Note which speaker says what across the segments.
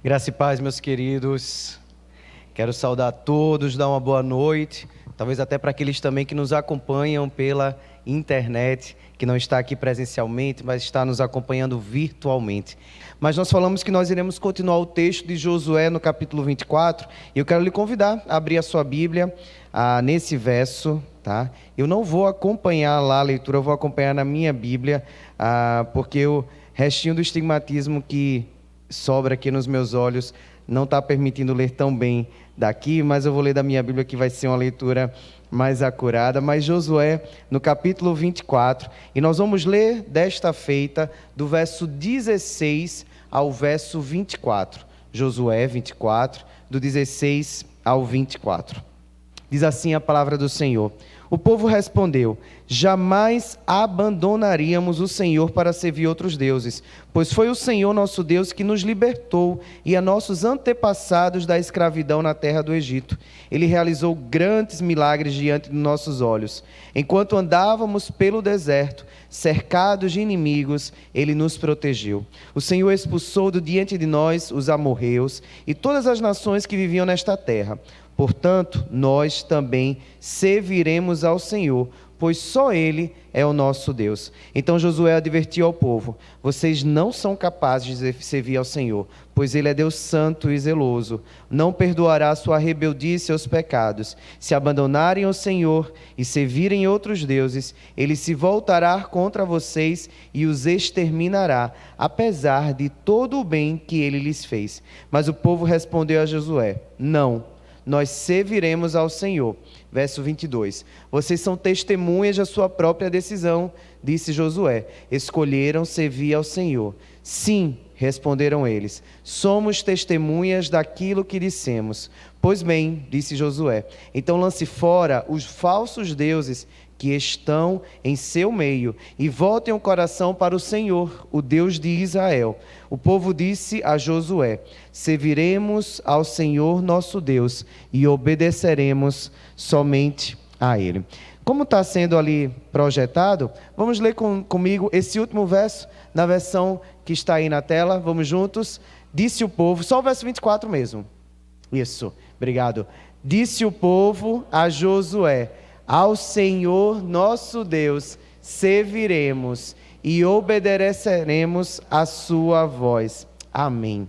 Speaker 1: Graça e paz, meus queridos. Quero saudar a todos, dar uma boa noite. Talvez até para aqueles também que nos acompanham pela internet, que não está aqui presencialmente, mas está nos acompanhando virtualmente. Mas nós falamos que nós iremos continuar o texto de Josué no capítulo 24, e eu quero lhe convidar a abrir a sua Bíblia nesse verso, tá? Eu não vou acompanhar lá a leitura, eu vou acompanhar na minha Bíblia, porque o restinho do estigmatismo que sobra aqui nos meus olhos não está permitindo ler tão bem daqui, mas eu vou ler da minha Bíblia, que vai ser uma leitura mais acurada. Mas Josué, no capítulo 24, e nós vamos ler desta feita, do verso 16 ao verso 24. Josué 24, do 16 ao 24. Diz assim a palavra do Senhor. O povo respondeu: jamais abandonaríamos o Senhor para servir outros deuses, pois foi o Senhor nosso Deus que nos libertou e a nossos antepassados da escravidão na terra do Egito. Ele realizou grandes milagres diante de nossos olhos. Enquanto andávamos pelo deserto, cercados de inimigos, Ele nos protegeu. O Senhor expulsou do diante de nós os amorreus e todas as nações que viviam nesta terra. Portanto, nós também serviremos ao Senhor, pois só Ele é o nosso Deus. Então Josué advertiu ao povo: vocês não são capazes de servir ao Senhor, pois Ele é Deus santo e zeloso. Não perdoará sua rebeldia e seus pecados. Se abandonarem o Senhor e servirem outros deuses, Ele se voltará contra vocês e os exterminará, apesar de todo o bem que Ele lhes fez. Mas o povo respondeu a Josué: não, nós serviremos ao Senhor. Verso 22. Vocês são testemunhas da sua própria decisão, disse Josué. Escolheram servir ao Senhor. Sim, responderam eles, somos testemunhas daquilo que dissemos. Pois bem, disse Josué, então lance fora os falsos deuses que estão em seu meio, e voltem o coração para o Senhor, o Deus de Israel. O povo disse a Josué: serviremos ao Senhor nosso Deus e obedeceremos somente a Ele. Como está sendo ali projetado, vamos ler comigo esse último verso, na versão que está aí na tela. Vamos juntos. Disse o povo, só o verso 24 mesmo. Isso, obrigado. Disse o povo a Josué: ao Senhor nosso Deus serviremos e obedeceremos a sua voz. Amém.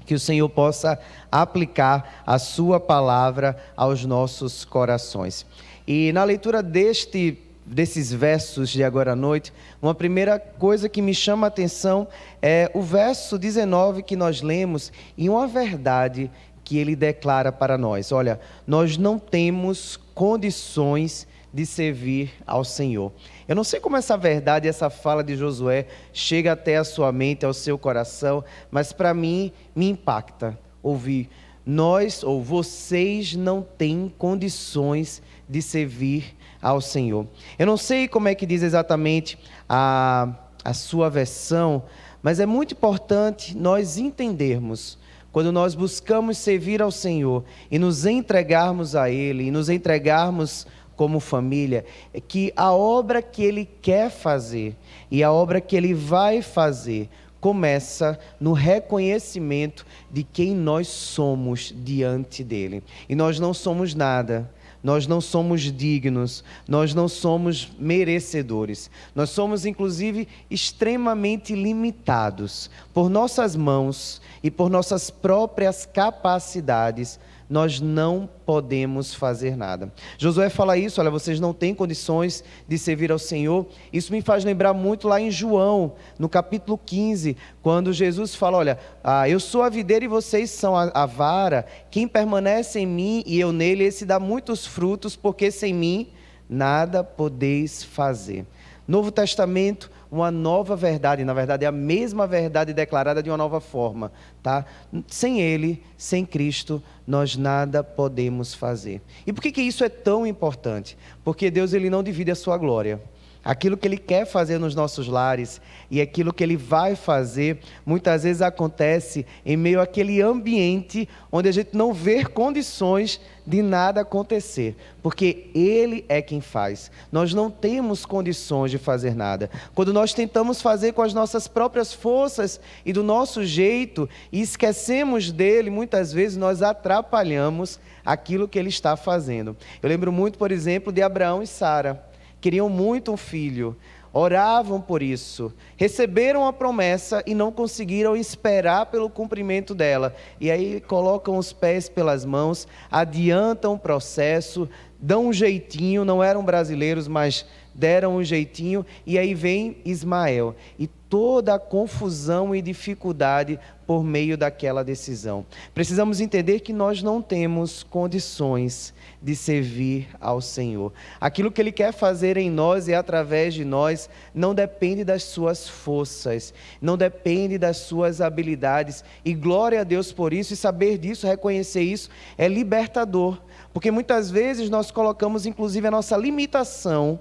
Speaker 1: Que o Senhor possa aplicar a sua palavra aos nossos corações. E na leitura desses versos de agora à noite, uma primeira coisa que me chama a atenção é o verso 19 que nós lemos, e uma verdade que ele declara para nós. Olha, nós não temos condições de servir ao Senhor. Eu não sei como essa verdade, essa fala de Josué chega até a sua mente, ao seu coração, mas para mim, me impacta ouvir: nós ou vocês não têm condições de servir ao Senhor. Eu não sei como é que diz exatamente a sua versão, mas é muito importante nós entendermos, quando nós buscamos servir ao Senhor e nos entregarmos a Ele, e nos entregarmos como família, é que a obra que Ele quer fazer e a obra que Ele vai fazer começa no reconhecimento de quem nós somos diante dEle. E nós não somos nada. Nós não somos dignos, nós não somos merecedores. Nós somos, inclusive, extremamente limitados. Por nossas mãos e por nossas próprias capacidades, nós não podemos fazer nada. Josué fala isso: olha, vocês não têm condições de servir ao Senhor. Isso me faz lembrar muito lá em João, no capítulo 15, quando Jesus fala: olha, eu sou a videira e vocês são a vara. Quem permanece em mim e eu nele, esse dá muitos frutos, porque sem mim nada podeis fazer. Novo Testamento, uma nova verdade, na verdade é a mesma verdade declarada de uma nova forma, tá? Sem Ele, sem Cristo, nós nada podemos fazer. E por que isso é tão importante? Porque Deus, Ele não divide a sua glória. Aquilo que Ele quer fazer nos nossos lares e aquilo que Ele vai fazer, muitas vezes acontece em meio àquele ambiente onde a gente não vê condições de nada acontecer, porque Ele é quem faz. Nós não temos condições de fazer nada. Quando nós tentamos fazer com as nossas próprias forças e do nosso jeito e esquecemos dEle, muitas vezes nós atrapalhamos aquilo que Ele está fazendo. Eu lembro muito, por exemplo, de Abraão e Sara. Queriam muito um filho, oravam por isso, receberam a promessa e não conseguiram esperar pelo cumprimento dela. E aí colocam os pés pelas mãos, adiantam o processo, dão um jeitinho, não eram brasileiros, mas deram um jeitinho, e aí vem Ismael. E toda a confusão e dificuldade por meio daquela decisão. Precisamos entender que nós não temos condições de servir ao Senhor. Aquilo que Ele quer fazer em nós e através de nós não depende das suas forças, não depende das suas habilidades. E glória a Deus por isso, e saber disso, reconhecer isso, é libertador. Porque muitas vezes nós colocamos inclusive a nossa limitação,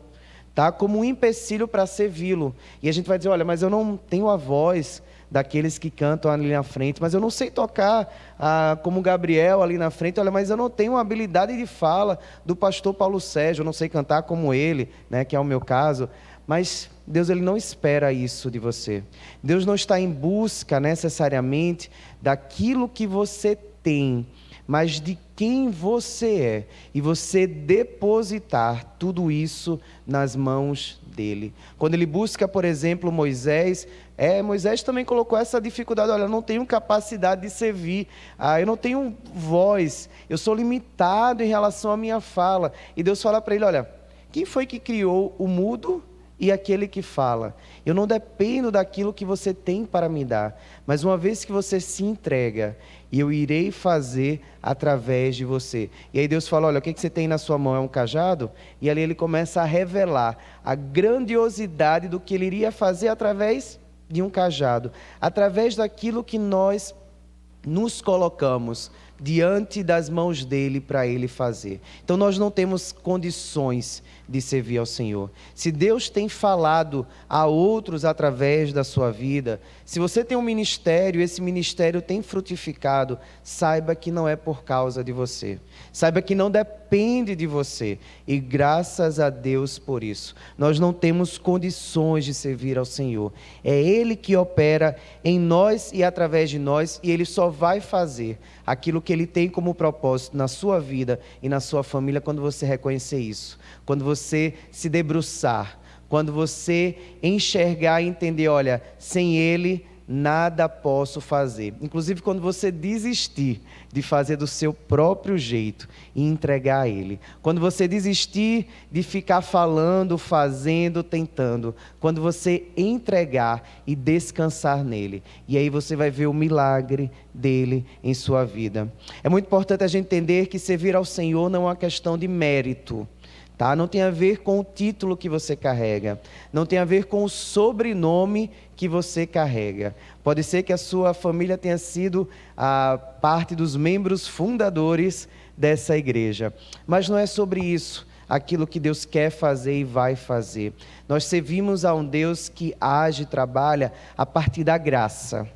Speaker 1: tá, como um empecilho para servi-lo. E a gente vai dizer, olha, mas eu não tenho a voz daqueles que cantam ali na frente, mas eu não sei tocar como Gabriel ali na frente, olha, mas eu não tenho a habilidade de fala do pastor Paulo Sérgio, eu não sei cantar como ele, né, que é o meu caso. Mas Deus, Ele não espera isso de você. Deus não está em busca necessariamente daquilo que você tem, mas de quem você é, e você depositar tudo isso nas mãos dele. Quando ele busca, por exemplo, Moisés também colocou essa dificuldade, olha, eu não tenho capacidade de servir, eu não tenho voz, eu sou limitado em relação à minha fala. E Deus fala para ele, olha, quem foi que criou o mudo e aquele que fala? Eu não dependo daquilo que você tem para me dar, mas uma vez que você se entrega, eu irei fazer através de você. E aí Deus fala, olha, o que você tem na sua mão? É um cajado? E ali Ele começa a revelar a grandiosidade do que Ele iria fazer através de um cajado, através daquilo que nós nos colocamos diante das mãos dele para ele fazer. Então nós não temos condições de servir ao Senhor. Se Deus tem falado a outros através da sua vida, se você tem um ministério, esse ministério tem frutificado, saiba que não é por causa de você. Saiba que não depende de você. E graças a Deus por isso. Nós não temos condições de servir ao Senhor. É Ele que opera em nós e através de nós, e Ele só vai fazer aquilo que Ele tem como propósito na sua vida e na sua família quando você reconhecer isso. Quando você se debruçar, quando você enxergar e entender, olha, sem Ele nada posso fazer. Inclusive quando você desistir de fazer do seu próprio jeito e entregar a Ele. Quando você desistir de ficar falando, fazendo, tentando. Quando você entregar e descansar nele. E aí você vai ver o milagre dele em sua vida. É muito importante a gente entender que servir ao Senhor não é uma questão de mérito. Tá? Não tem a ver com o título que você carrega, não tem a ver com o sobrenome que você carrega. Pode ser que a sua família tenha sido a parte dos membros fundadores dessa igreja, mas não é sobre isso, aquilo que Deus quer fazer e vai fazer. Nós servimos a um Deus que age e trabalha a partir da graça.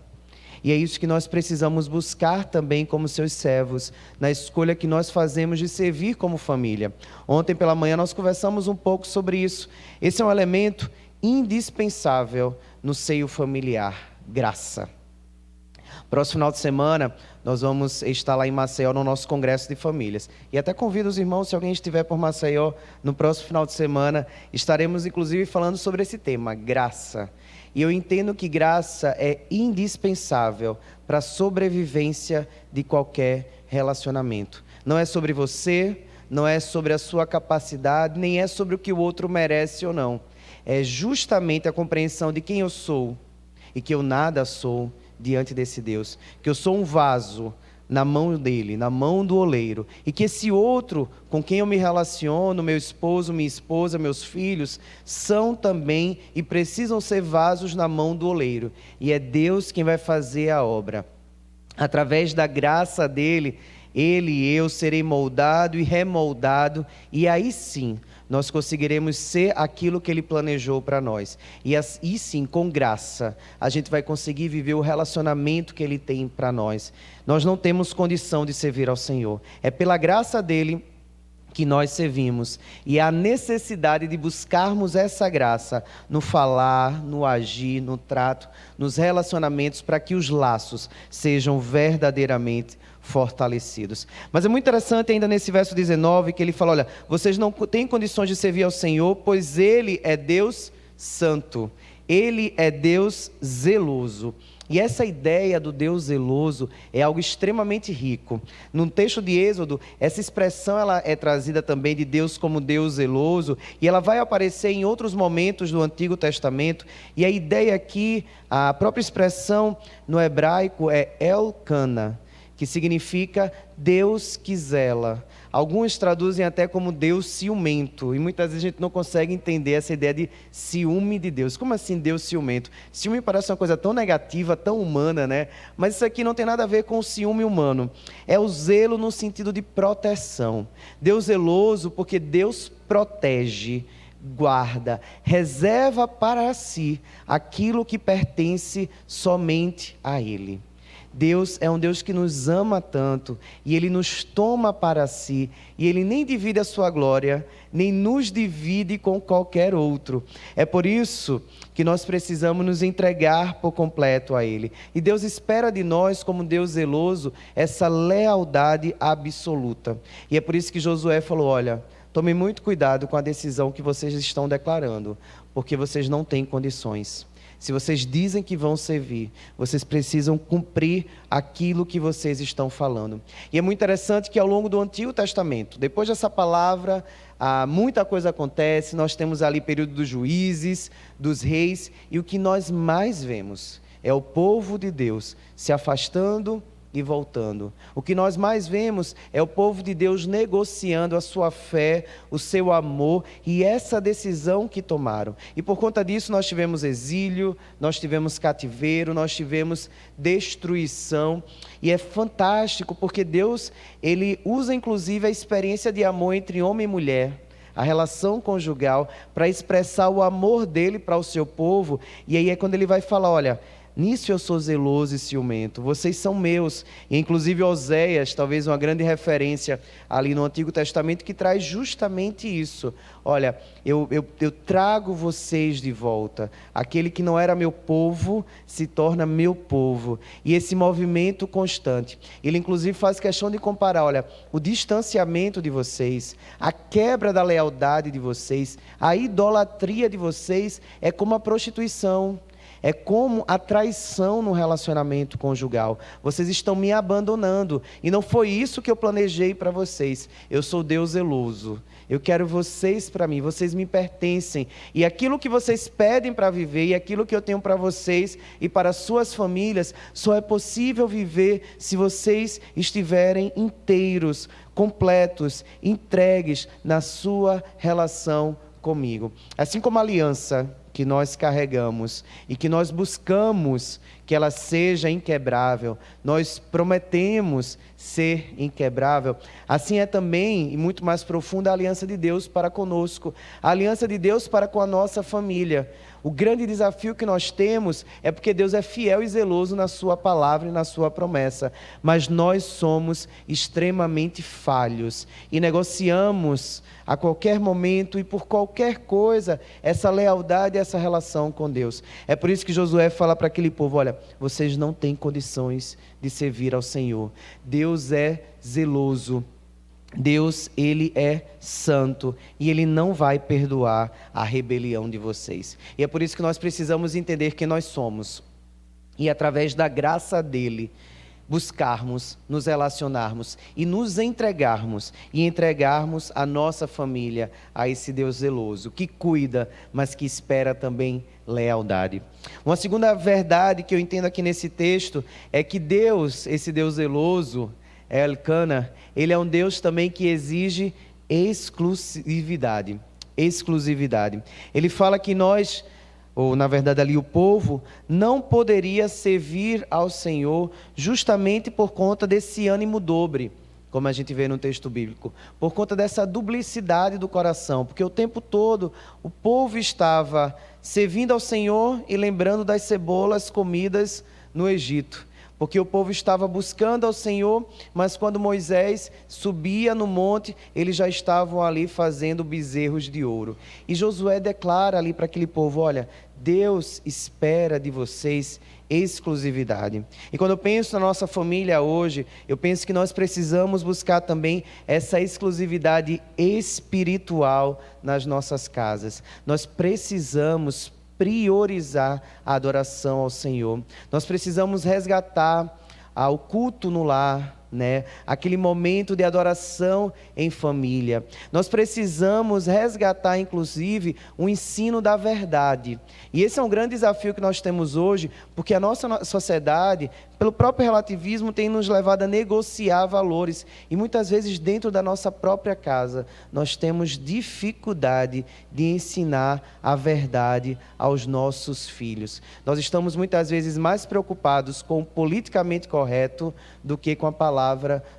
Speaker 1: E é isso que nós precisamos buscar também como seus servos, na escolha que nós fazemos de servir como família. Ontem pela manhã nós conversamos um pouco sobre isso. Esse é um elemento indispensável no seio familiar, graça. Próximo final de semana nós vamos estar lá em Maceió no nosso congresso de famílias. E até convido os irmãos, se alguém estiver por Maceió no próximo final de semana, estaremos inclusive falando sobre esse tema, graça. E eu entendo que graça é indispensável para a sobrevivência de qualquer relacionamento. Não é sobre você, não é sobre a sua capacidade, nem é sobre o que o outro merece ou não. É justamente a compreensão de quem eu sou e que eu nada sou diante desse Deus. Que eu sou um vaso na mão dele, na mão do oleiro, e que esse outro com quem eu me relaciono, meu esposo, minha esposa, meus filhos, são também e precisam ser vasos na mão do oleiro, e é Deus quem vai fazer a obra. Através da graça dele, Ele e eu serei moldado e remoldado, e aí sim nós conseguiremos ser aquilo que Ele planejou para nós. E sim, com graça, a gente vai conseguir viver o relacionamento que Ele tem para nós. Nós não temos condição de servir ao Senhor. É pela graça dEle que nós servimos. E a necessidade de buscarmos essa graça no falar, no agir, no trato, nos relacionamentos, para que os laços sejam verdadeiramente fortalecidos. Mas é muito interessante ainda nesse verso 19 que ele fala, olha, vocês não têm condições de servir ao Senhor, pois Ele é Deus santo, Ele é Deus zeloso. E essa ideia do Deus zeloso é algo extremamente rico. No texto de Êxodo, essa expressão ela é trazida também de Deus como Deus zeloso, e ela vai aparecer em outros momentos do Antigo Testamento. E a ideia aqui, a própria expressão no hebraico é Elcana, que significa Deus que zela. Alguns traduzem até como Deus ciumento, e muitas vezes a gente não consegue entender essa ideia de ciúme de Deus. Como assim Deus ciumento? Ciúme parece uma coisa tão negativa, tão humana, né? Mas isso aqui não tem nada a ver com o ciúme humano. É o zelo no sentido de proteção. Deus zeloso porque Deus protege, guarda, reserva para si aquilo que pertence somente a Ele. Deus é um Deus que nos ama tanto, e Ele nos toma para si, e Ele nem divide a sua glória, nem nos divide com qualquer outro. É por isso que nós precisamos nos entregar por completo a Ele. E Deus espera de nós, como Deus zeloso, essa lealdade absoluta. E é por isso que Josué falou, olha, tomem muito cuidado com a decisão que vocês estão declarando, porque vocês não têm condições. Se vocês dizem que vão servir, vocês precisam cumprir aquilo que vocês estão falando. E é muito interessante que ao longo do Antigo Testamento, depois dessa palavra, muita coisa acontece. Nós temos ali o período dos juízes, dos reis, e o que nós mais vemos é o povo de Deus se afastando e voltando. O que nós mais vemos é o povo de Deus negociando a sua fé, o seu amor e essa decisão que tomaram. E por conta disso nós tivemos exílio, nós tivemos cativeiro, nós tivemos destruição. E é fantástico porque Deus, Ele usa inclusive a experiência de amor entre homem e mulher, a relação conjugal, para expressar o amor dele para o seu povo. E aí é quando Ele vai falar, olha, nisso eu sou zeloso e ciumento, vocês são meus. E inclusive Oséias, talvez uma grande referência ali no Antigo Testamento, que traz justamente isso. Olha, eu trago vocês de volta. Aquele que não era meu povo se torna meu povo. E esse movimento constante, ele inclusive faz questão de comparar, olha, o distanciamento de vocês, a quebra da lealdade de vocês, a idolatria de vocês é como a prostituição. É como a traição no relacionamento conjugal. Vocês estão me abandonando. E não foi isso que eu planejei para vocês. Eu sou Deus zeloso. Eu quero vocês para mim. Vocês me pertencem. E aquilo que vocês pedem para viver, e aquilo que eu tenho para vocês e para suas famílias, só é possível viver se vocês estiverem inteiros, completos, entregues na sua relação comigo. Assim como a aliança que nós carregamos e que nós buscamos que ela seja inquebrável, nós prometemos ser inquebrável, assim é também, e muito mais profunda, a aliança de Deus para conosco, a aliança de Deus para com a nossa família. O grande desafio que nós temos é porque Deus é fiel e zeloso na sua palavra e na sua promessa, mas nós somos extremamente falhos e negociamos a qualquer momento e por qualquer coisa essa lealdade, essa relação com Deus. É por isso que Josué fala para aquele povo, olha, vocês não têm condições de servir ao Senhor. Deus é zeloso. Deus, Ele é santo e Ele não vai perdoar a rebelião de vocês. E é por isso que nós precisamos entender quem nós somos. E através da graça dEle, buscarmos, nos relacionarmos e nos entregarmos. E entregarmos a nossa família a esse Deus zeloso, que cuida, mas que espera também lealdade. Uma segunda verdade que eu entendo aqui nesse texto é que Deus, esse Deus zeloso, Elcana, Ele é um Deus também que exige exclusividade. Ele fala que nós, ou na verdade ali o povo, não poderia servir ao Senhor justamente por conta desse ânimo dobre. como a gente vê no texto bíblico, por conta dessa duplicidade do coração, porque o tempo todo o povo estava servindo ao Senhor e lembrando das cebolas comidas no Egito, porque o povo estava buscando ao Senhor, mas quando Moisés subia no monte, eles já estavam ali fazendo bezerros de ouro. E Josué declara ali para aquele povo: olha, Deus espera de vocês exclusividade. E quando eu penso na nossa família hoje, eu penso que nós precisamos buscar também essa exclusividade espiritual nas nossas casas. Nós precisamos priorizar a adoração ao Senhor. Nós precisamos resgatar o culto no lar, né? Aquele momento de adoração em família. Nós precisamos resgatar, inclusive, o ensino da verdade. E esse é um grande desafio que nós temos hoje, porque a nossa sociedade, pelo próprio relativismo, tem nos levado a negociar valores. E muitas vezes, dentro da nossa própria casa, nós temos dificuldade de ensinar a verdade aos nossos filhos. Nós estamos muitas vezes mais preocupados com o politicamente correto do que com a palavra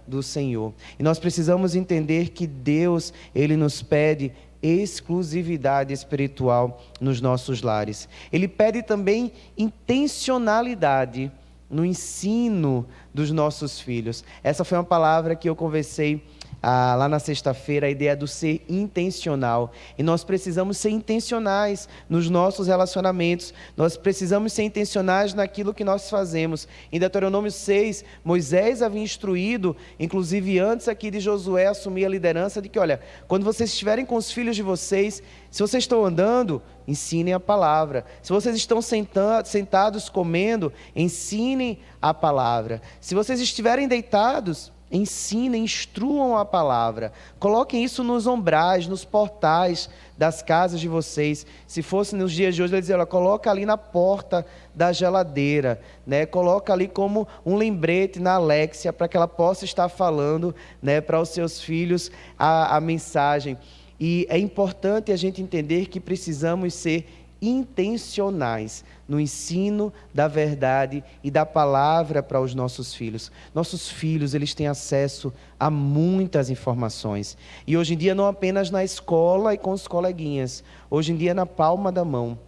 Speaker 1: do Senhor. E nós precisamos entender que Deus, Ele nos pede exclusividade espiritual nos nossos lares. Ele pede também intencionalidade no ensino dos nossos filhos. Essa foi uma palavra que eu conversei lá na sexta-feira, a ideia do ser intencional. E nós precisamos ser intencionais nos nossos relacionamentos. Nós precisamos ser intencionais naquilo que nós fazemos. Em Deuteronômio 6, Moisés havia instruído, inclusive antes aqui de Josué assumir a liderança, de que, olha, quando vocês estiverem com os filhos de vocês, se vocês estão andando, ensinem a palavra. Se vocês estão sentados comendo, ensinem a palavra. Se vocês estiverem deitados, ensinem, instruam a palavra. Coloquem isso nos ombrais, nos portais das casas de vocês. Se fosse nos dias de hoje, eles diziam: olha, coloca ali na porta da geladeira, né? Coloca ali como um lembrete na Alexia, para que ela possa estar falando, né, para os seus filhos a mensagem. E é importante a gente entender que precisamos ser intencionais no ensino da verdade e da palavra para os nossos filhos. Nossos filhos, eles têm acesso a muitas informações. E hoje em dia não apenas na escola e com os coleguinhas. Hoje em dia na palma da mão.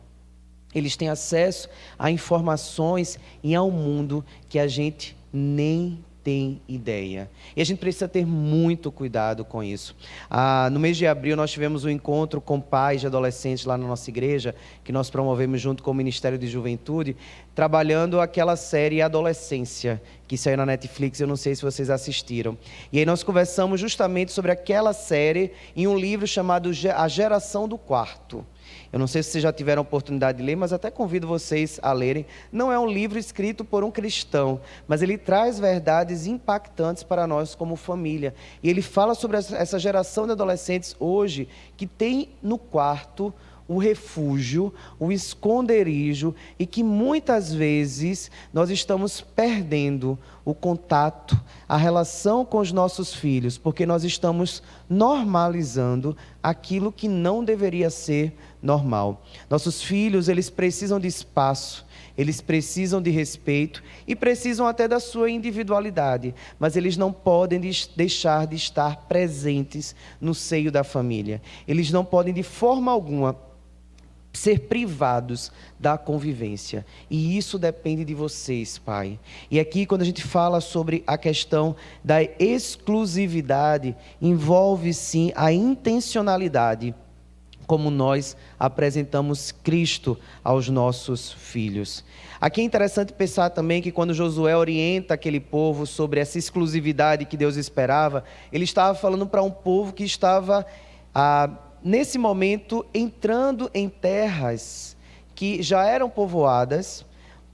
Speaker 1: Eles têm acesso a informações e a um mundo que a gente nem tem ideia. E a gente precisa ter muito cuidado com isso. No mês de abril nós tivemos um encontro com pais de adolescentes lá na nossa igreja, que nós promovemos junto com o Ministério de Juventude, trabalhando aquela série Adolescência, que saiu na Netflix, eu não sei se vocês assistiram. E aí nós conversamos justamente sobre aquela série em um livro chamado A Geração do Quarto. Eu não sei se vocês já tiveram a oportunidade de ler, mas até convido vocês a lerem. Não é um livro escrito por um cristão, mas ele traz verdades impactantes para nós como família. E ele fala sobre essa geração de adolescentes hoje que tem no quarto o refúgio, o esconderijo, e que muitas vezes nós estamos perdendo o contato, a relação com os nossos filhos, porque nós estamos normalizando aquilo que não deveria ser normal. Nossos filhos, eles precisam de espaço, eles precisam de respeito e precisam até da sua individualidade, mas eles não podem deixar de estar presentes no seio da família. Eles não podem de forma alguma ser privados da convivência. E isso depende de vocês, Pai. E aqui, quando a gente fala sobre a questão da exclusividade, envolve sim a intencionalidade, como nós apresentamos Cristo aos nossos filhos. Aqui é interessante pensar também que quando Josué orienta aquele povo sobre essa exclusividade que Deus esperava, ele estava falando para um povo que estava nesse momento entrando em terras que já eram povoadas,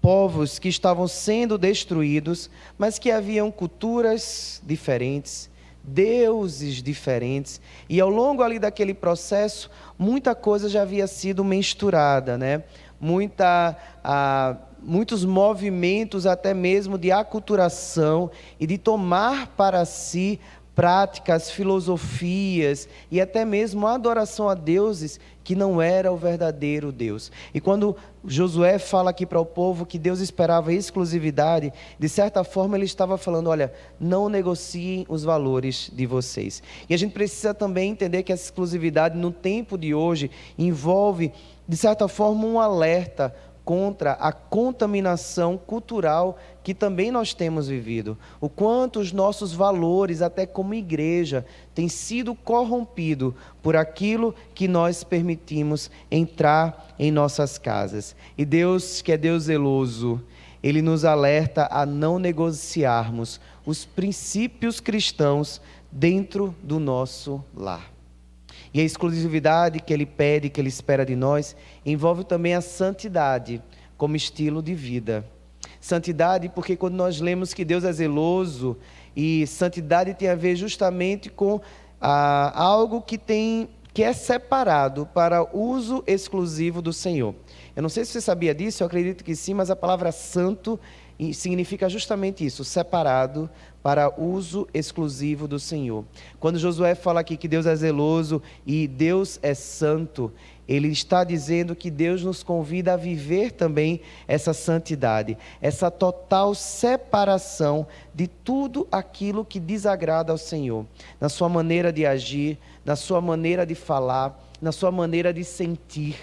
Speaker 1: povos que estavam sendo destruídos, mas que haviam culturas diferentes, deuses diferentes, e ao longo ali daquele processo, muita coisa já havia sido misturada, né? Muitos movimentos até mesmo de aculturação e de tomar para si práticas, filosofias e até mesmo a adoração a deuses que não era o verdadeiro Deus. E quando Josué fala aqui para o povo que Deus esperava exclusividade, de certa forma ele estava falando, olha, não negociem os valores de vocês. E a gente precisa também entender que essa exclusividade no tempo de hoje envolve, de certa forma, um alerta contra a contaminação cultural que também nós temos vivido. O quanto os nossos valores, até como igreja, têm sido corrompidos por aquilo que nós permitimos entrar em nossas casas. E Deus, que é Deus zeloso, Ele nos alerta a não negociarmos os princípios cristãos dentro do nosso lar. E a exclusividade que Ele pede, que Ele espera de nós, envolve também a santidade como estilo de vida. Santidade porque quando nós lemos que Deus é zeloso, e santidade tem a ver justamente com algo que é separado para uso exclusivo do Senhor. Eu não sei se você sabia disso, eu acredito que sim, mas a palavra santo significa justamente isso, separado para uso exclusivo do Senhor. Quando Josué fala aqui que Deus é zeloso e Deus é santo, ele está dizendo que Deus nos convida a viver também essa santidade, essa total separação de tudo aquilo que desagrada ao Senhor, na sua maneira de agir, na sua maneira de falar, na sua maneira de sentir,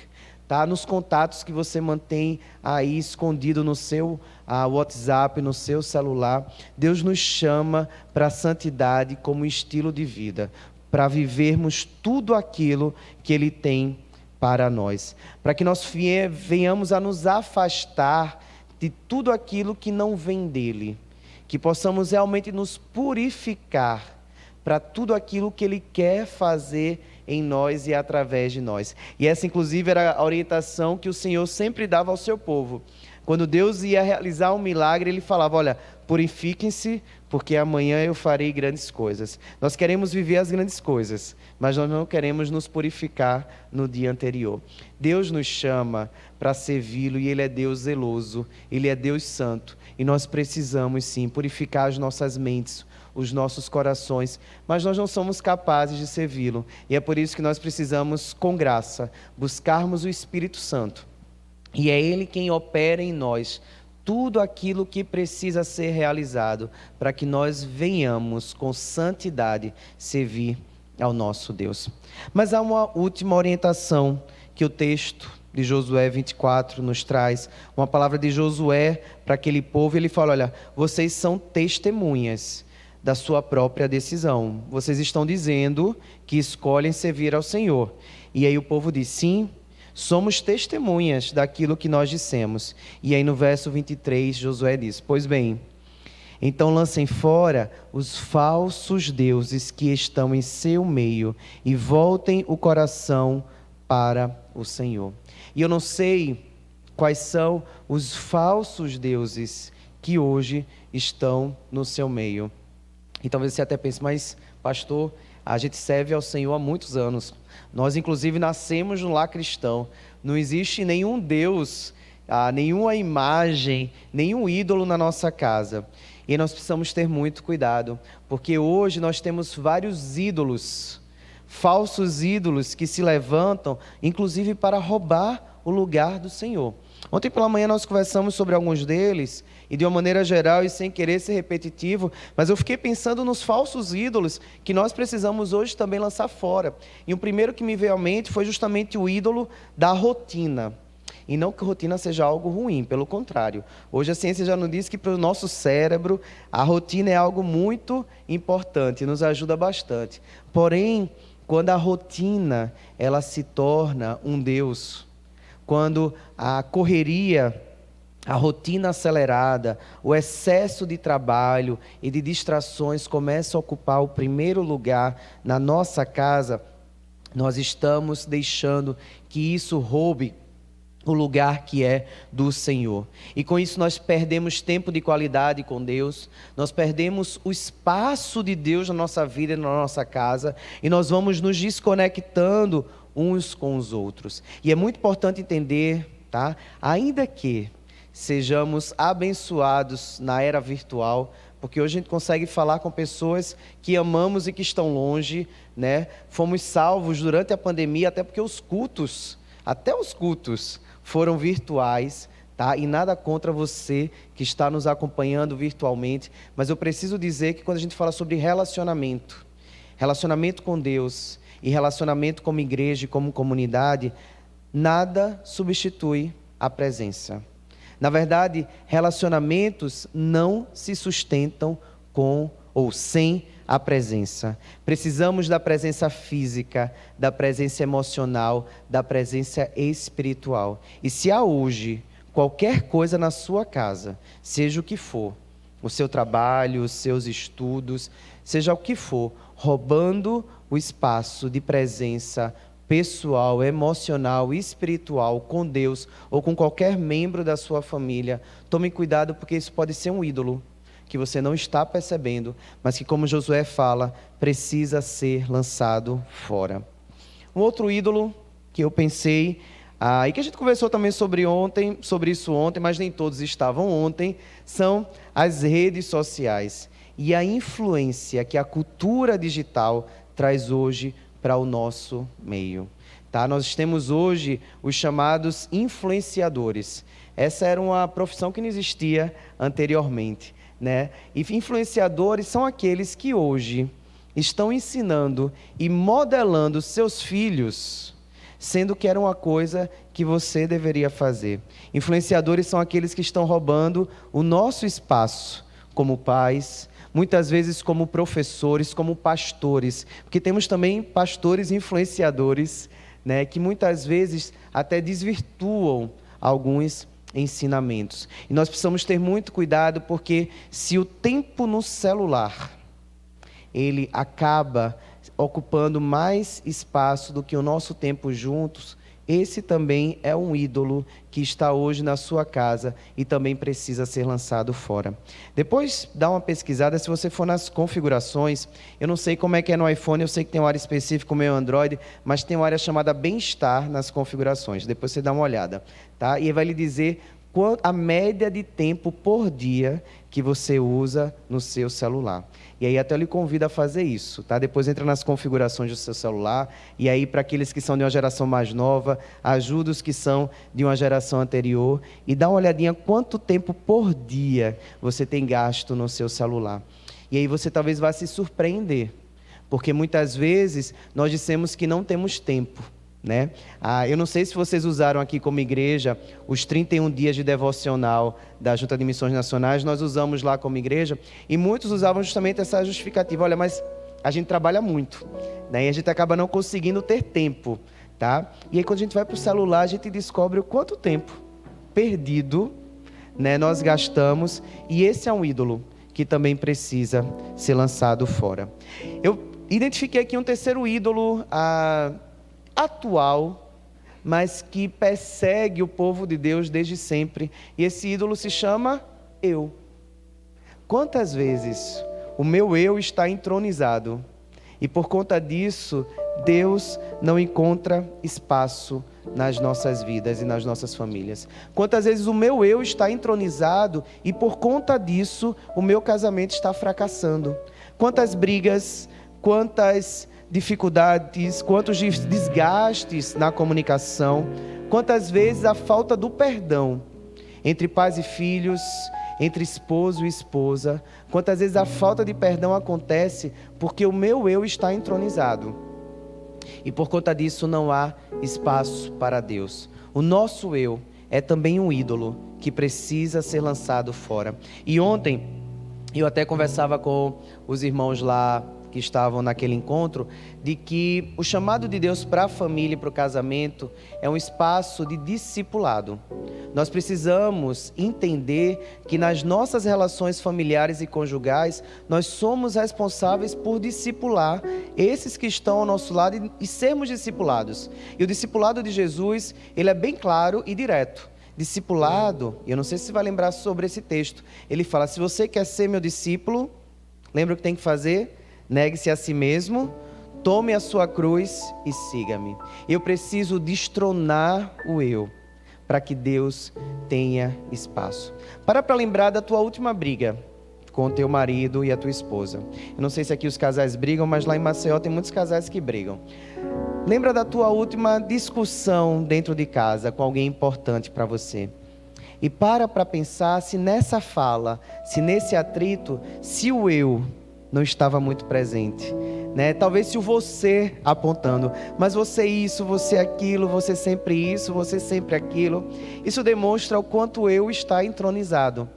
Speaker 1: tá? Nos contatos que você mantém aí escondido no seu WhatsApp, no seu celular. Deus nos chama para a santidade como estilo de vida, para vivermos tudo aquilo que Ele tem para nós, para que nós venhamos a nos afastar de tudo aquilo que não vem dEle, que possamos realmente nos purificar para tudo aquilo que Ele quer fazer em nós e através de nós. E essa inclusive era a orientação que o Senhor sempre dava ao seu povo. Quando Deus ia realizar um milagre, Ele falava, olha, purifiquem-se, porque amanhã eu farei grandes coisas. Nós queremos viver as grandes coisas, mas nós não queremos nos purificar no dia anterior. Deus nos chama para servi-lo e Ele é Deus zeloso, Ele é Deus santo. E nós precisamos sim purificar as nossas mentes, os nossos corações, mas nós não somos capazes de servi-lo. E é por isso que nós precisamos, com graça, buscarmos o Espírito Santo. E é Ele quem opera em nós tudo aquilo que precisa ser realizado para que nós venhamos com santidade servir ao nosso Deus. Mas há uma última orientação que o texto de Josué 24 nos traz, uma palavra de Josué para aquele povo. Ele fala, olha, vocês são testemunhas da sua própria decisão. Vocês estão dizendo que escolhem servir ao Senhor. E aí o povo diz, sim, somos testemunhas daquilo que nós dissemos. E aí no verso 23, Josué diz, pois bem, então lancem fora os falsos deuses que estão em seu meio e voltem o coração para o Senhor. E eu não sei quais são os falsos deuses que hoje estão no seu meio. E talvez você até pense, mas pastor, a gente serve ao Senhor há muitos anos. Nós inclusive nascemos no lar cristão. Não existe nenhum Deus, nenhuma imagem, nenhum ídolo na nossa casa. E nós precisamos ter muito cuidado, porque hoje nós temos vários ídolos, falsos ídolos que se levantam, inclusive para roubar o lugar do Senhor. Ontem pela manhã nós conversamos sobre alguns deles, e de uma maneira geral e sem querer ser repetitivo, mas eu fiquei pensando nos falsos ídolos que nós precisamos hoje também lançar fora. E o primeiro que me veio à mente foi justamente o ídolo da rotina. E não que rotina seja algo ruim, pelo contrário. Hoje a ciência já nos diz que para o nosso cérebro a rotina é algo muito importante, nos ajuda bastante. Porém, quando a rotina ela se torna um Deus, quando a correria, a rotina acelerada, o excesso de trabalho e de distrações começam a ocupar o primeiro lugar na nossa casa, nós estamos deixando que isso roube o lugar que é do Senhor. E com isso nós perdemos tempo de qualidade com Deus, nós perdemos o espaço de Deus na nossa vida e na nossa casa, e nós vamos nos desconectando uns com os outros. E é muito importante entender, tá? Ainda que sejamos abençoados na era virtual, porque hoje a gente consegue falar com pessoas que amamos e que estão longe, né? Fomos salvos durante a pandemia, até porque até os cultos foram virtuais, tá? E nada contra você que está nos acompanhando virtualmente, mas eu preciso dizer que quando a gente fala sobre relacionamento com Deus e relacionamento como igreja e como comunidade, nada substitui a presença. Na verdade, relacionamentos não se sustentam com ou sem a presença. Precisamos da presença física, da presença emocional, da presença espiritual. E se há hoje qualquer coisa na sua casa, seja o que for, o seu trabalho, os seus estudos, seja o que for, roubando o espaço de presença pessoal, emocional, espiritual com Deus ou com qualquer membro da sua família, tome cuidado, porque isso pode ser um ídolo que você não está percebendo, mas que, como Josué fala, precisa ser lançado fora. Um outro ídolo que eu pensei, e que a gente conversou também sobre isso ontem, mas nem todos estavam ontem, são as redes sociais e a influência que a cultura digital traz hoje para o nosso meio. Tá? Nós temos hoje os chamados influenciadores. Essa era uma profissão que não existia anteriormente, né? E influenciadores são aqueles que hoje estão ensinando e modelando seus filhos, sendo que era uma coisa que você deveria fazer. Influenciadores são aqueles que estão roubando o nosso espaço como pais, muitas vezes como professores, como pastores, porque temos também pastores influenciadores, né, que muitas vezes até desvirtuam alguns ensinamentos. E nós precisamos ter muito cuidado, porque se o tempo no celular, ele acaba ocupando mais espaço do que o nosso tempo juntos, esse também é um ídolo que está hoje na sua casa e também precisa ser lançado fora. Depois dá uma pesquisada, se você for nas configurações, eu não sei como é que é no iPhone, eu sei que tem uma área específica no meu Android, mas tem uma área chamada bem-estar nas configurações, depois você dá uma olhada, tá? E vai lhe dizer a média de tempo por dia que você usa no seu celular. E aí até eu lhe convido a fazer isso, tá? Depois entra nas configurações do seu celular, e aí para aqueles que são de uma geração mais nova, ajuda os que são de uma geração anterior, e dá uma olhadinha quanto tempo por dia você tem gasto no seu celular. E aí você talvez vá se surpreender, porque muitas vezes nós dissemos que não temos tempo, né? Eu não sei se vocês usaram aqui como igreja os 31 dias de devocional da Junta de Missões Nacionais. Nós usamos lá como igreja e muitos usavam justamente essa justificativa: olha, mas a gente trabalha muito, né? E a gente acaba não conseguindo ter tempo, tá? E aí quando a gente vai para o celular, a gente descobre o quanto tempo perdido, né, nós gastamos, e esse é um ídolo que também precisa ser lançado fora. Eu identifiquei aqui um terceiro ídolo atual, mas que persegue o povo de Deus desde sempre. E esse ídolo se chama eu. Quantas vezes o meu eu está entronizado e por conta disso Deus não encontra espaço nas nossas vidas e nas nossas famílias? Quantas vezes o meu eu está entronizado e por conta disso o meu casamento está fracassando? Quantas brigas, quantas dificuldades, quantos desgastes na comunicação, quantas vezes a falta do perdão entre pais e filhos, entre esposo e esposa, quantas vezes a falta de perdão acontece porque o meu eu está entronizado e por conta disso não há espaço para Deus. O nosso eu é também um ídolo que precisa ser lançado fora. E ontem eu até conversava com os irmãos lá que estavam naquele encontro, de que o chamado de Deus para a família e para o casamento é um espaço de discipulado. Nós precisamos entender que nas nossas relações familiares e conjugais, nós somos responsáveis por discipular esses que estão ao nosso lado e sermos discipulados. E o discipulado de Jesus, ele é bem claro e direto. Discipulado, eu não sei se você vai lembrar sobre esse texto, ele fala: se você quer ser meu discípulo, lembra o que tem que fazer? Negue-se a si mesmo, tome a sua cruz e siga-me. Eu preciso destronar o eu, para que Deus tenha espaço. Para lembrar da tua última briga com o teu marido e a tua esposa. Eu não sei se aqui os casais brigam, mas lá em Maceió tem muitos casais que brigam. Lembra da tua última discussão dentro de casa com alguém importante para você. E para pensar se nessa fala, se nesse atrito, se o eu não estava muito presente, né? Talvez se o você apontando, mas você isso, você aquilo, você sempre isso, você sempre aquilo. Isso demonstra o quanto o eu está entronizado.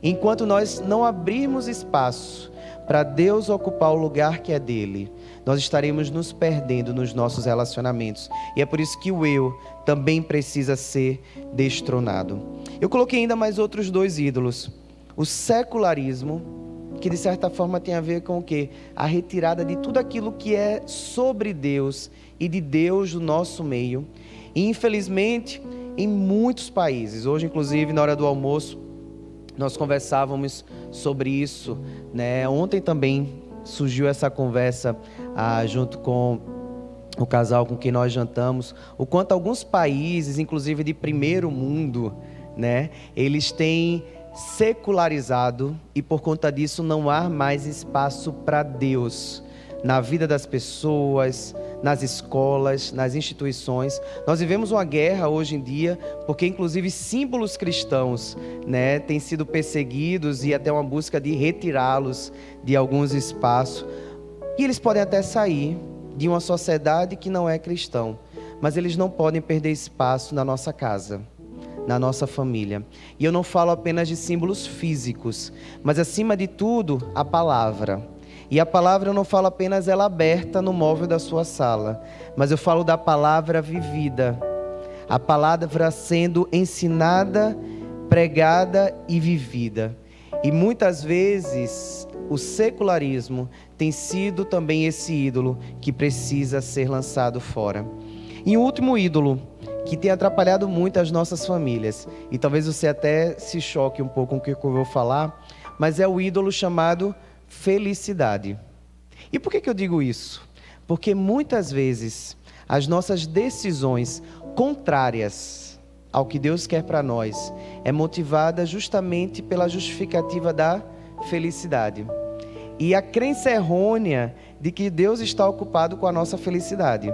Speaker 1: Enquanto nós não abrirmos espaço para Deus ocupar o lugar que é dele, nós estaremos nos perdendo nos nossos relacionamentos. E é por isso que o eu também precisa ser destronado. Eu coloquei ainda mais outros 2 ídolos. O secularismo, que de certa forma tem a ver com o quê? A retirada de tudo aquilo que é sobre Deus e de Deus do nosso meio. E infelizmente, em muitos países, hoje inclusive na hora do almoço, nós conversávamos sobre isso, né? Ontem também surgiu essa conversa junto com o casal com quem nós jantamos, o quanto alguns países, inclusive de primeiro mundo, né? Eles têm secularizado e por conta disso não há mais espaço para Deus na vida das pessoas, nas escolas, nas instituições. Nós vivemos uma guerra hoje em dia, porque inclusive símbolos cristãos, né, têm sido perseguidos e até uma busca de retirá-los de alguns espaços. E eles podem até sair de uma sociedade que não é cristã, mas eles não podem perder espaço na nossa casa, na nossa família. E eu não falo apenas de símbolos físicos, mas acima de tudo, a palavra. E a palavra eu não falo apenas ela aberta no móvel da sua sala, mas eu falo da palavra vivida. A palavra sendo ensinada, pregada e vivida. E muitas vezes o secularismo tem sido também esse ídolo que precisa ser lançado fora. E o último ídolo que tem atrapalhado muito as nossas famílias, e talvez você até se choque um pouco com o que eu vou falar, mas é o ídolo chamado felicidade. E por que eu digo isso? Porque muitas vezes as nossas decisões contrárias ao que Deus quer para nós é motivada justamente pela justificativa da felicidade. E a crença errônea de que Deus está ocupado com a nossa felicidade.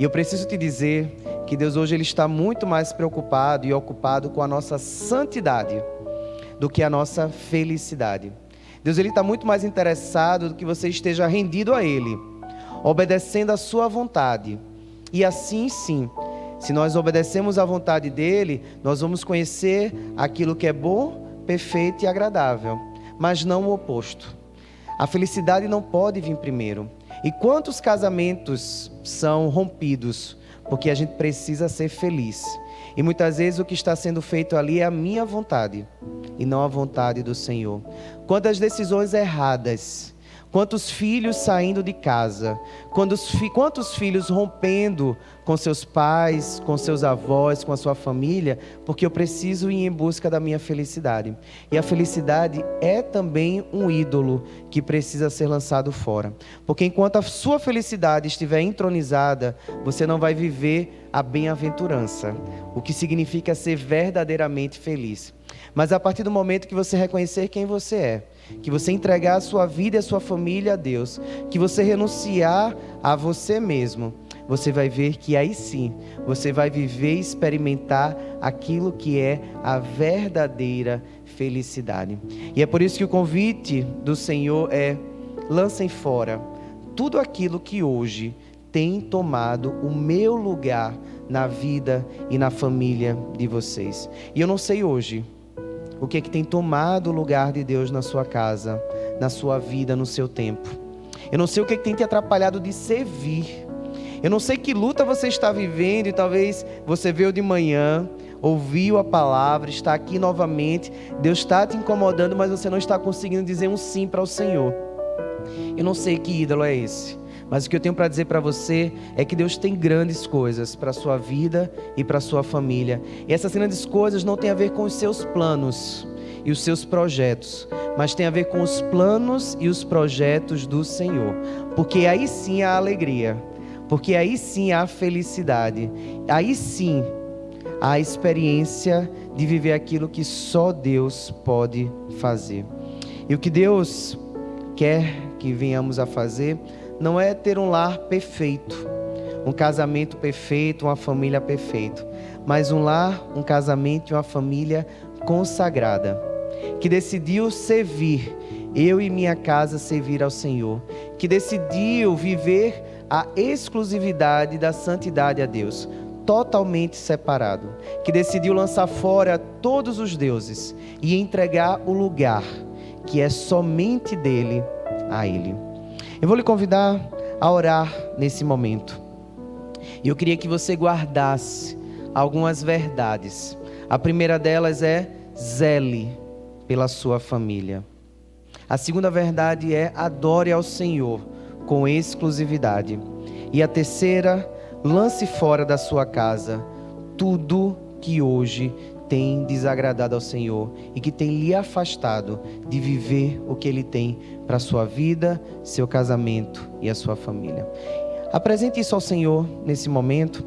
Speaker 1: E eu preciso te dizer que Deus hoje ele está muito mais preocupado e ocupado com a nossa santidade do que a nossa felicidade. Deus ele está muito mais interessado do que você esteja rendido a Ele, obedecendo a sua vontade. E assim sim, se nós obedecemos à vontade dEle, nós vamos conhecer aquilo que é bom, perfeito e agradável, mas não o oposto. A felicidade não pode vir primeiro. E quantos casamentos são rompidos porque a gente precisa ser feliz? E muitas vezes o que está sendo feito ali é a minha vontade e não a vontade do Senhor. Quantas decisões erradas, quantos filhos saindo de casa, quantos filhos rompendo com seus pais, com seus avós, com a sua família, porque eu preciso ir em busca da minha felicidade. E a felicidade é também um ídolo que precisa ser lançado fora. Porque enquanto a sua felicidade estiver entronizada, você não vai viver a bem-aventurança, o que significa ser verdadeiramente feliz. Mas a partir do momento que você reconhecer quem você é, que você entregar a sua vida e a sua família a Deus, que você renunciar a você mesmo, você vai ver que aí sim, você vai viver e experimentar aquilo que é a verdadeira felicidade. E é por isso que o convite do Senhor é: lancem fora tudo aquilo que hoje tem tomado o meu lugar na vida e na família de vocês. E eu não sei hoje o que é que tem tomado o lugar de Deus na sua casa, na sua vida, no seu tempo. Eu não sei o que é que tem te atrapalhado de servir. Eu não sei que luta você está vivendo e talvez você veio de manhã, ouviu a palavra, está aqui novamente, Deus está te incomodando, mas você não está conseguindo dizer um sim para o Senhor. Eu não sei que ídolo é esse, mas o que eu tenho para dizer para você é que Deus tem grandes coisas para a sua vida e para a sua família. E essas grandes coisas não têm a ver com os seus planos e os seus projetos, mas tem a ver com os planos e os projetos do Senhor. Porque aí sim há alegria, porque aí sim há felicidade, aí sim há a experiência de viver aquilo que só Deus pode fazer. E o que Deus quer que venhamos a fazer não é ter um lar perfeito, um casamento perfeito, uma família perfeita, mas um lar, um casamento e uma família consagrada, que decidiu servir, eu e minha casa servir ao Senhor, que decidiu viver a exclusividade da santidade a Deus, totalmente separado, que decidiu lançar fora todos os deuses e entregar o lugar que é somente dele a Ele. Eu vou lhe convidar a orar nesse momento. E eu queria que você guardasse algumas verdades. A primeira delas é: zele pela sua família. A segunda verdade é: adore ao Senhor com exclusividade. E a terceira: lance fora da sua casa tudo que hoje tem desagradado ao Senhor e que tem lhe afastado de viver o que Ele tem para a sua vida, seu casamento e a sua família. Apresente isso ao Senhor nesse momento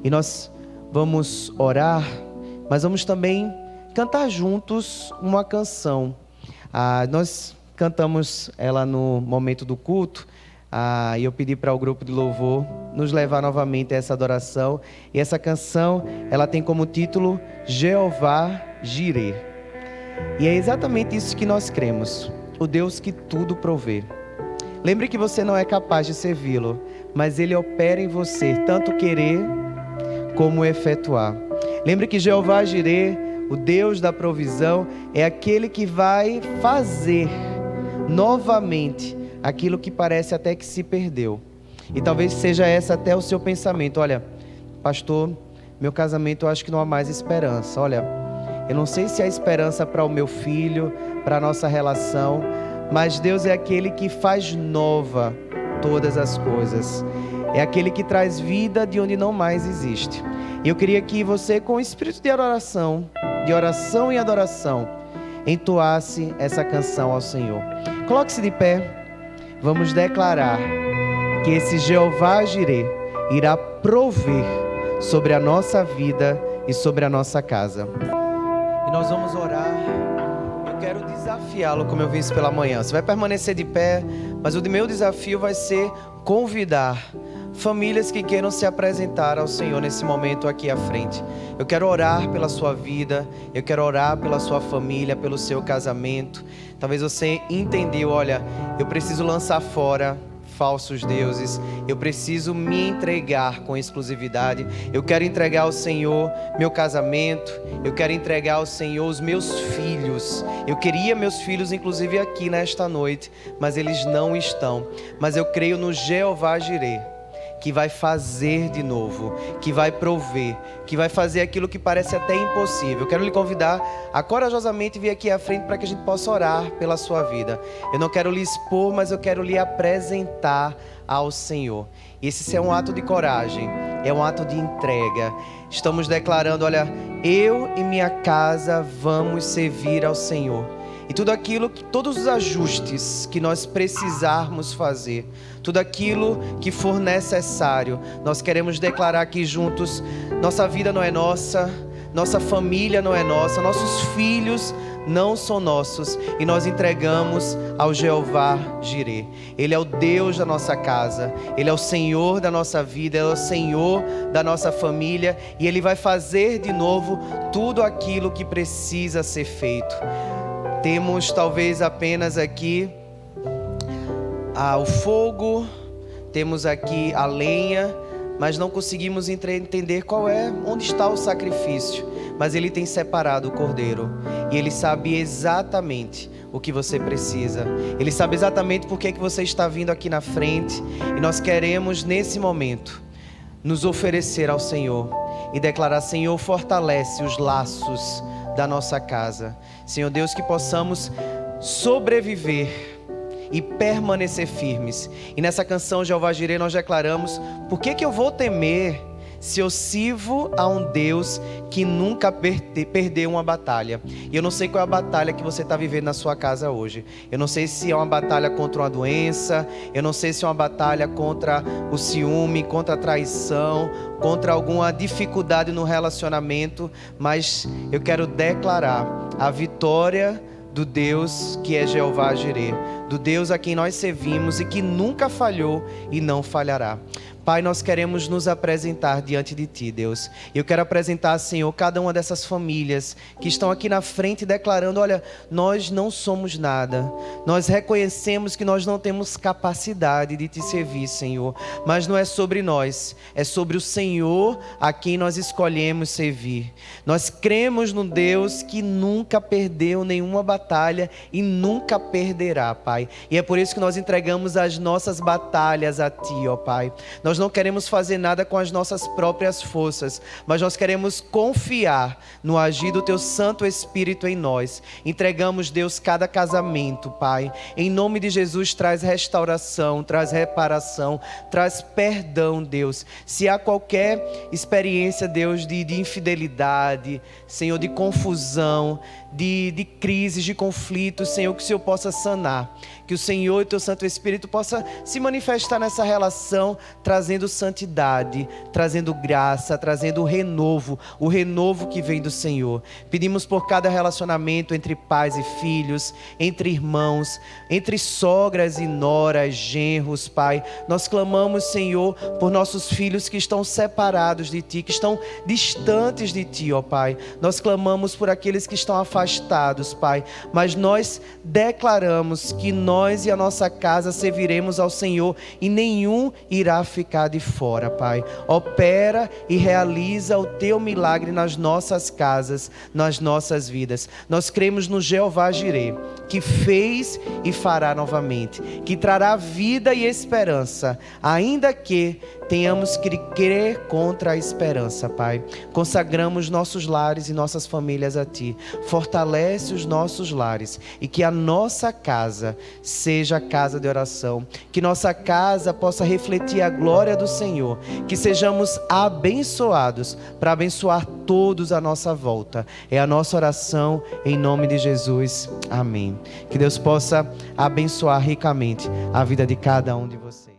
Speaker 1: e nós vamos orar, mas vamos também cantar juntos uma canção. Nós cantamos ela no momento do culto, e eu pedi para o grupo de louvor nos levar novamente a essa adoração. E essa canção, ela tem como título Jeová Jireh. E é exatamente isso que nós cremos: o Deus que tudo provê. Lembre que você não é capaz de servi-lo, mas Ele opera em você, tanto querer como efetuar. Lembre que Jeová Jireh, o Deus da provisão, é aquele que vai fazer novamente aquilo que parece até que se perdeu. E talvez seja essa até o seu pensamento: olha, pastor, meu casamento eu acho que não há mais esperança. Olha, eu não sei se há esperança para o meu filho, para a nossa relação, mas Deus é aquele que faz nova todas as coisas. É aquele que traz vida de onde não mais existe. E eu queria que você, com o espírito de oração e adoração, entoasse essa canção ao Senhor. Coloque-se de pé. Vamos declarar que esse Jeová Jireh irá prover sobre a nossa vida e sobre a nossa casa. E nós vamos orar. Eu quero desafiá-lo, como eu vi isso pela manhã. Você vai permanecer de pé, mas o meu desafio vai ser convidar famílias que queiram se apresentar ao Senhor nesse momento aqui à frente. Eu quero orar pela sua vida, eu quero orar pela sua família, pelo seu casamento. Talvez você entendeu: olha, eu preciso lançar fora falsos deuses, eu preciso me entregar com exclusividade. Eu quero entregar ao Senhor meu casamento, eu quero entregar ao Senhor os meus filhos. Eu queria meus filhos inclusive aqui nesta noite, mas eles não estão. Mas eu creio no Jeová Jireh, que vai fazer de novo, que vai prover, que vai fazer aquilo que parece até impossível. Eu quero lhe convidar a corajosamente vir aqui à frente para que a gente possa orar pela sua vida. Eu não quero lhe expor, mas eu quero lhe apresentar ao Senhor. Esse é um ato de coragem, é um ato de entrega. Estamos declarando: olha, eu e minha casa vamos servir ao Senhor. E tudo aquilo, todos os ajustes que nós precisarmos fazer, tudo aquilo que for necessário, nós queremos declarar aqui juntos: nossa vida não é nossa, nossa família não é nossa, nossos filhos não são nossos, e nós entregamos ao Jeová Jireh. Ele é o Deus da nossa casa, Ele é o Senhor da nossa vida, Ele é o Senhor da nossa família, e Ele vai fazer de novo tudo aquilo que precisa ser feito. Temos talvez apenas aqui o fogo, temos aqui a lenha, mas não conseguimos entender onde está o sacrifício. Mas Ele tem separado o cordeiro e Ele sabe exatamente o que você precisa. Ele sabe exatamente por que você está vindo aqui na frente, e nós queremos nesse momento nos oferecer ao Senhor e declarar: Senhor, fortalece os laços da nossa casa. Senhor Deus, que possamos sobreviver e permanecer firmes. E nessa canção Jeová Jireh nós declaramos: por que eu vou temer se eu sirvo a um Deus que nunca perdeu uma batalha? E eu não sei qual é a batalha que você está vivendo na sua casa hoje. Eu não sei se é uma batalha contra uma doença, eu não sei se é uma batalha contra o ciúme, contra a traição, contra alguma dificuldade no relacionamento, mas eu quero declarar a vitória do Deus que é Jeová Jireh, do Deus a quem nós servimos e que nunca falhou e não falhará. Pai, nós queremos nos apresentar diante de Ti, Deus. Eu quero apresentar, Senhor, cada uma dessas famílias que estão aqui na frente declarando: olha, nós não somos nada. Nós reconhecemos que nós não temos capacidade de Te servir, Senhor. Mas não é sobre nós, é sobre o Senhor a quem nós escolhemos servir. Nós cremos no Deus que nunca perdeu nenhuma batalha e nunca perderá, Pai. E é por isso que nós entregamos as nossas batalhas a Ti, ó Pai. Nós não queremos fazer nada com as nossas próprias forças, mas nós queremos confiar no agir do Teu Santo Espírito em nós. Entregamos, Deus, cada casamento, Pai. Em nome de Jesus, traz restauração, traz reparação, traz perdão, Deus. Se há qualquer experiência, Deus, de infidelidade, Senhor, de confusão, de crises, de conflitos, Senhor, que o Senhor possa sanar. Que o Senhor e o Teu Santo Espírito possa se manifestar nessa relação, trazendo santidade, trazendo graça, trazendo o renovo que vem do Senhor. Pedimos por cada relacionamento entre pais e filhos, entre irmãos, entre sogras e noras, genros, Pai. Nós clamamos, Senhor, por nossos filhos que estão separados de Ti, que estão distantes de Ti, ó Pai. Nós clamamos por aqueles que estão afastados, Pai. Mas nós declaramos que nós e a nossa casa serviremos ao Senhor e nenhum irá ficar de fora, Pai. Opera e realiza o Teu milagre nas nossas casas, nas nossas vidas. Nós cremos no Jeová Jireh, que fez e fará novamente, que trará vida e esperança, ainda que tenhamos que crer contra a esperança, Pai. Consagramos nossos lares e nossas famílias a Ti. Fortalece os nossos lares e que a nossa casa seja a casa de oração. Que nossa casa possa refletir a glória do Senhor. Que sejamos abençoados para abençoar todos à nossa volta. É a nossa oração em nome de Jesus. Amém. Que Deus possa abençoar ricamente a vida de cada um de vocês.